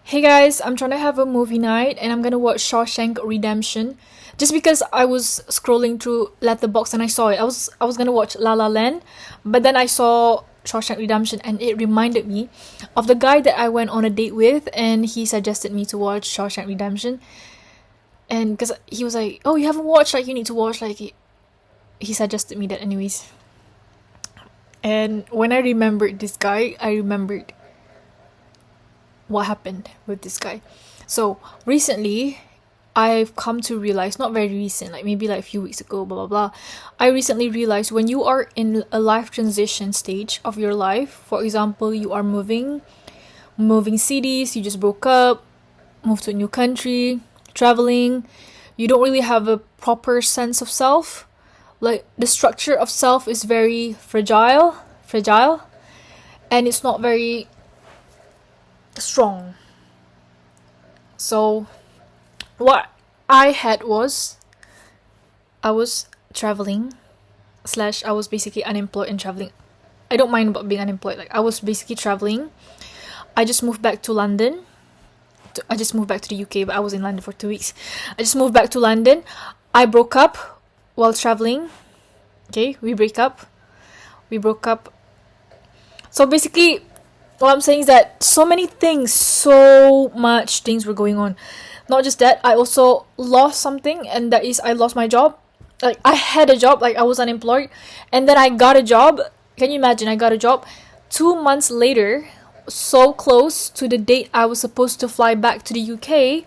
Hey guys, I'm trying to have a movie night and I'm gonna watch Shawshank Redemption. Just because I was scrolling through Letterboxd and I saw it. I was gonna watch La La Land, but then I saw Shawshank Redemption and it reminded me of the guy that I went on a date with and he suggested me to watch Shawshank Redemption. And because he was like, "Oh, you haven't watched, like you need to watch," like he suggested me that anyways. And when I remembered this guy, I remembered what happened with this guy. So recently, I've come to realize, not very recent, like maybe like a few weeks ago, blah blah blah. I recently realized when you are in a life transition stage of your life, for example, you are moving cities, you just broke up, moved to a new country, traveling, you don't really have a proper sense of self. Like the structure of self is very fragile, and it's not very strong. So what I had was I was traveling slash I was basically unemployed and traveling. I don't mind about being unemployed. Like I was basically traveling. I just moved back to London. I just moved back to the UK, but I was in London for 2 weeks. I just moved back to London. I broke up while traveling. Okay, we break up. We broke up. So basically, what I'm saying is that so much things were going on. Not just that, I also lost something, and that is I lost my job. Like I had a job, like I was unemployed, and then I got a job. Can you imagine? I got a job 2 months later, so close to the date I was supposed to fly back to the UK.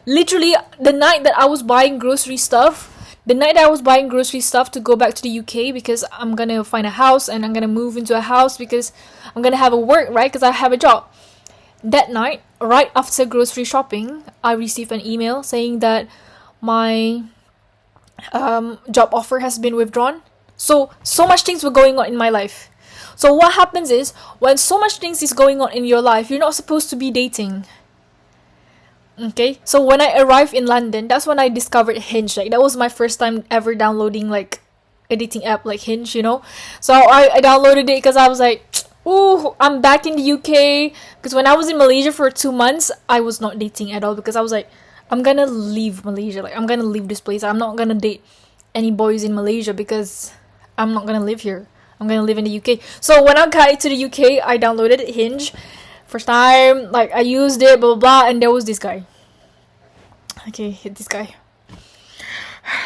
Literally, the night that I was buying grocery stuff, to go back to the UK because I'm gonna find a house and I'm gonna move into a house because I'm gonna have a work, right? Because I have a job. That night, right after grocery shopping, I received an email saying that my job offer has been withdrawn. So much things were going on in my life. So what happens is when so much things is going on in your life, you're not supposed to be dating. Okay, so when I arrived in London, that's when I discovered Hinge. Like that was my first time ever downloading like a dating app like Hinge. So I downloaded it because I was like, ooh, I'm back in the UK. Because when I was in Malaysia for 2 months, I was not dating at all because I was like, I'm gonna leave Malaysia. Like I'm gonna leave this place. I'm not gonna date any boys in Malaysia because I'm not gonna live here. I'm gonna live in the UK. So when I got to the UK, I downloaded Hinge. First time, like I used it, blah blah blah, and there was this guy. Okay, this guy.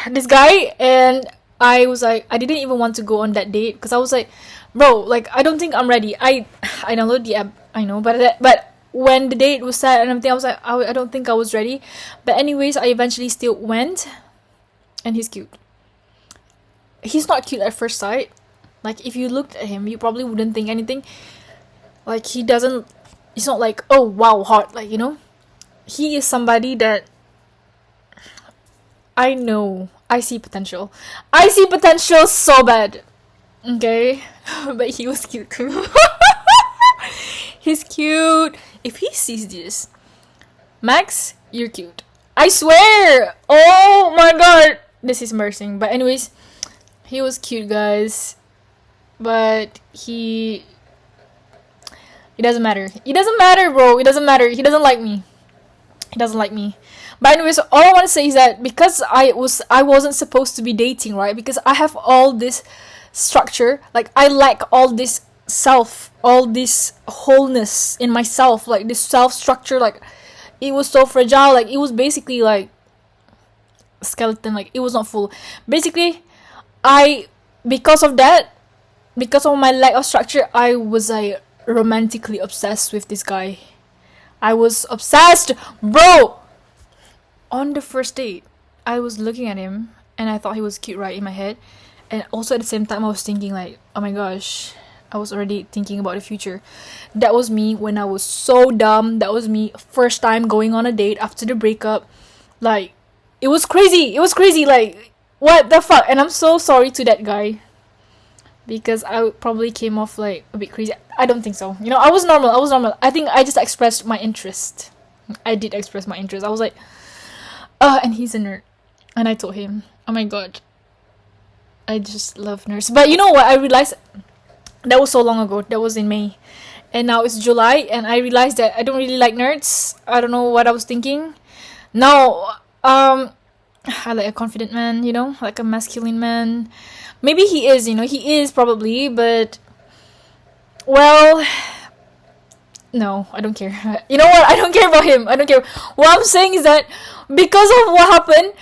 This guy, and I was like, I didn't even want to go on that date because I was like, bro, like I don't think I'm ready. I downloaded the app, I know, but when the date was set and everything, I was like, I don't think I was ready. But anyways, I eventually still went, and he's cute. He's not cute at first sight. Like if you looked at him, you probably wouldn't think anything. Like he doesn't. It's not like, oh wow, hot. Like he is somebody that I know. I see potential. I see potential so bad. Okay, but he was cute too. He's cute. If he sees this, Max, you're cute. I swear. Oh my god, this is embarrassing. But anyways, he was cute, guys. But it doesn't matter. It doesn't matter, bro. It doesn't matter. He doesn't like me. He doesn't like me. But anyways, all I want to say is that because I wasn't supposed to be dating, right? Because I have all this structure, like I lack all this all this wholeness in myself, like this self structure, like it was so fragile, like it was basically like a skeleton, like it was not full. Basically, I because of that, because of my lack of structure, I was like romantically obsessed with this guy. I was obsessed, bro. On the first date, I was looking at him and I thought he was cute, right, in my head. And also at the same time, I was thinking like, oh my gosh, I was already thinking about the future. That was me when I was so dumb. That was me first time going on a date after the breakup. Like, it was crazy. It was crazy. Like, what the fuck? And I'm so sorry to that guy. Because I probably came off like a bit crazy. I don't think so. I was normal. I think I just expressed my interest. I did express my interest. I was like, and he's a nerd. And I told him, oh my god, I just love nerds. But you know what? I realized that was so long ago. That was in May. and now it's July, and I realized that I don't really like nerds. I don't know what I was thinking. No, I like a confident man, like a masculine man. Maybe he is, he is probably, but well, no, I don't care. You know what? I don't care about him. I don't care. What I'm saying is that because of what happened,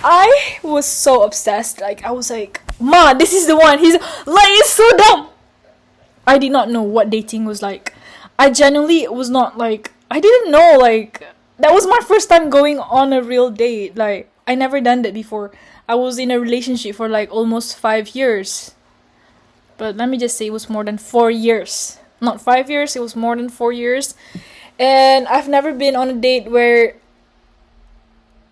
I was so obsessed. Like, I was like, Ma, this is the one. He's like, it's so dumb. I did not know what dating was like. I genuinely was not like, I didn't know, like, that was my first time going on a real date. Like, I never done that before. I was in a relationship for like almost 5 years. But let me just say it was more than 4 years. Not 5 years, it was more than 4 years. And I've never been on a date where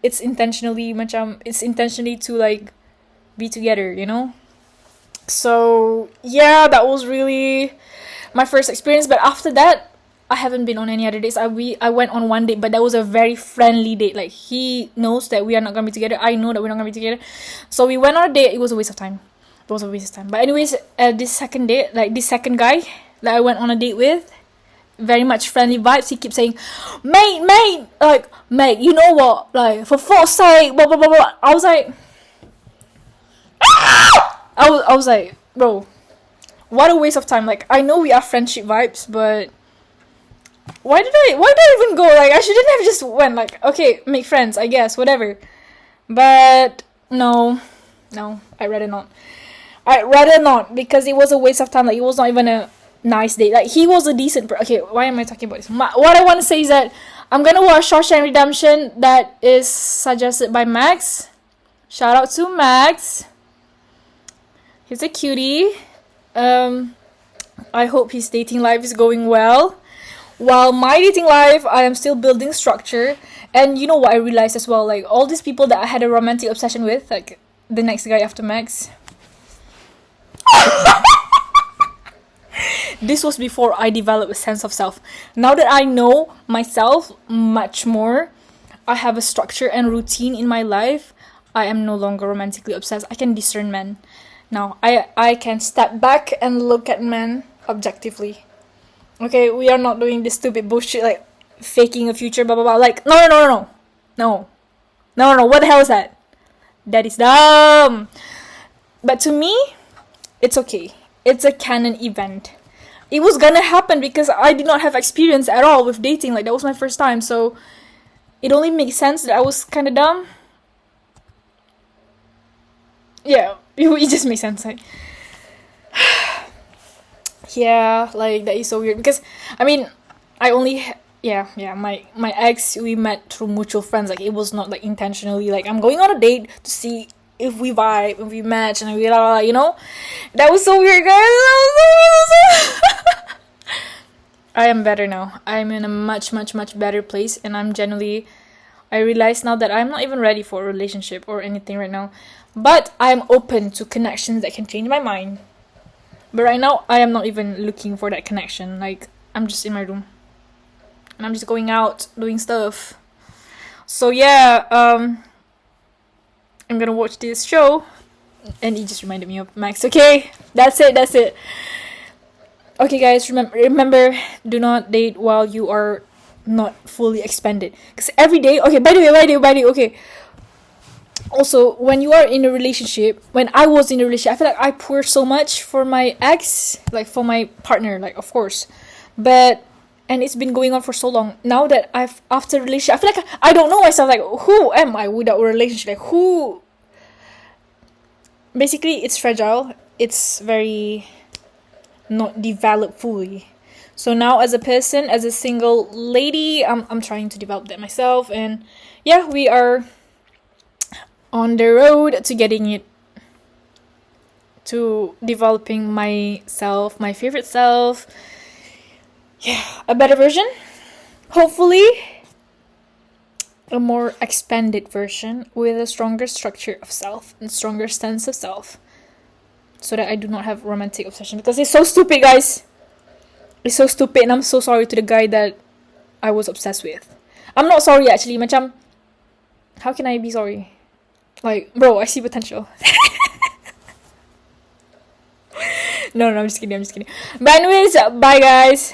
it's intentionally to like be together, So yeah, that was really my first experience. But after that, I haven't been on any other dates. I went on one date, but that was a very friendly date. Like, he knows that we are not gonna be together. I know that we're not gonna be together. So we went on a date. It was a waste of time. It was a waste of time. But anyways, this second date, like this second guy that I went on a date with, very much friendly vibes. He keeps saying, mate, like, mate, you know what? Like, for fuck's sake, blah blah blah blah. I was like, I was like, bro, what a waste of time. Like, I know we are friendship vibes, but why did I even go? Like, I shouldn't have just went. Like, okay, make friends, I guess, whatever. But no, I'd rather not, because it was a waste of time. Like, it was not even a nice date. Like, he was a decent okay, why am I talking about this? What I want to say is that I'm gonna watch Shawshank Redemption, that is suggested by Max. Shout out to Max. He's a cutie. I hope his dating life is going well. While my dating life, I am still building structure. And you know what I realized as well? Like, all these people that I had a romantic obsession with, like the next guy after Max, this was before I developed a sense of self. Now that I know myself much more, I have a structure and routine in my life, I am no longer romantically obsessed. I can discern men. Now, I can step back and look at men objectively. Okay, we are not doing this stupid bullshit like faking a future, blah blah blah. Like, no. What the hell is that? That is dumb. But to me, it's okay. It's a canon event. It was gonna happen because I did not have experience at all with dating. Like, that was my first time, so it only makes sense that I was kind of dumb. Yeah, it just makes sense. Like, yeah, like, that is so weird because I mean, I only my ex, we met through mutual friends. Like, it was not like intentionally like I'm going on a date to see if we vibe, if we match, and we that was so weird, guys. I am better now. I'm in a much better place, and I realize now that I'm not even ready for a relationship or anything right now, but I'm open to connections that can change my mind. But right now, I am not even looking for that connection. Like, I'm just in my room, and I'm just going out doing stuff. So yeah, I'm gonna watch this show, and it just reminded me of Max. Okay, that's it. Okay, guys, remember, do not date while you are not fully expanded. Because every day, okay, by the way, okay. Also, when you are in a relationship, when I was in a relationship, I feel like I poured so much for my ex, like for my partner, like, of course. And it's been going on for so long. Now that after a relationship, I feel like I don't know myself. Like, who am I without a relationship? Like, who? Basically, it's fragile. It's very not developed fully. So now, as a person, as a single lady, I'm trying to develop that myself. And yeah, we are on the road to getting it, to developing myself, my favorite self. Yeah, a better version. Hopefully, a more expanded version with a stronger structure of self and stronger sense of self, so that I do not have romantic obsession, because it's so stupid, guys. It's so stupid, and I'm so sorry to the guy that I was obsessed with. I'm not sorry, actually. Macam, how can I be sorry? Like, bro, I see potential. No, I'm just kidding. But anyways, bye, guys.